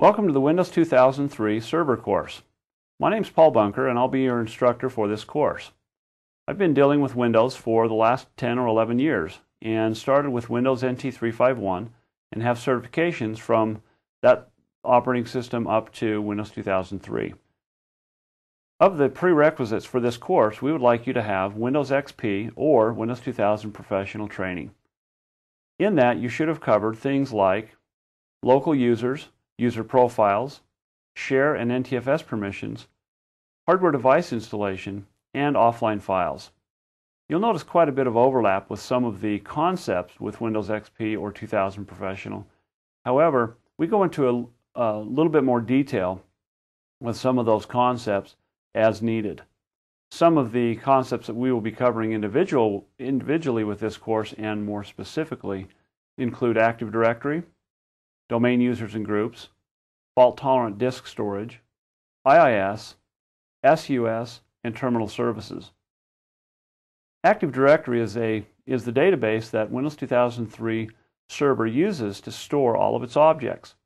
Welcome to the Windows 2003 Server course. My name is Paul Bunker and I'll be your instructor for this course. I've been dealing with Windows for the last 10 or 11 years and started with Windows NT 351 and have certifications from that operating system up to Windows 2003. Of the prerequisites for this course, we would like you to have Windows XP or Windows 2000 Professional training. In that, you should have covered things like local users, user profiles, share and NTFS permissions, hardware device installation, and offline files. You'll notice quite a bit of overlap with some of the concepts with Windows XP or 2000 Professional. However, we go into a little bit more detail with some of those concepts as needed. Some of the concepts that we will be covering individually with this course and more specifically include Active Directory, domain users and groups, fault-tolerant disk storage, IIS, SUS, and terminal services. Active Directory is the database that Windows 2003 Server uses to store all of its objects.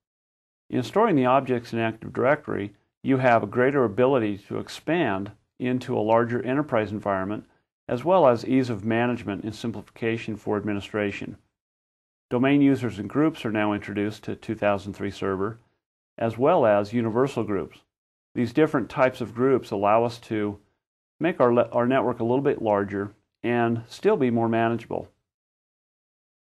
In storing the objects in Active Directory, you have a greater ability to expand into a larger enterprise environment, as well as ease of management and simplification for administration. Domain users and groups are now introduced to 2003 Server, as well as universal groups. These different types of groups allow us to make our network a little bit larger and still be more manageable.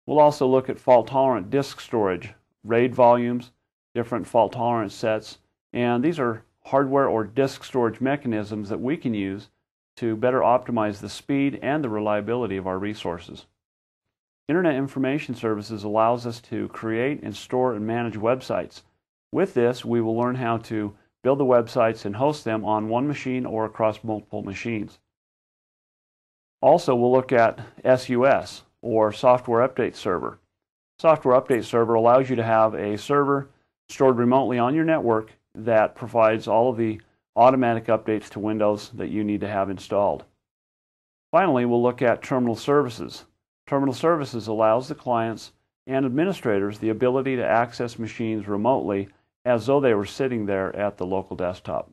We'll also look at fault-tolerant disk storage, RAID volumes, different fault tolerance sets, and these are hardware or disk storage mechanisms that we can use to better optimize the speed and the reliability of our resources. Internet Information Services allows us to create and store and manage websites. With this, we will learn how to build the websites and host them on one machine or across multiple machines. Also, we'll look at SUS, or Software Update Server. Software Update Server allows you to have a server stored remotely on your network that provides all of the automatic updates to Windows that you need to have installed. Finally, we'll look at Terminal Services. Terminal Services allows the clients and administrators the ability to access machines remotely as though they were sitting there at the local desktop.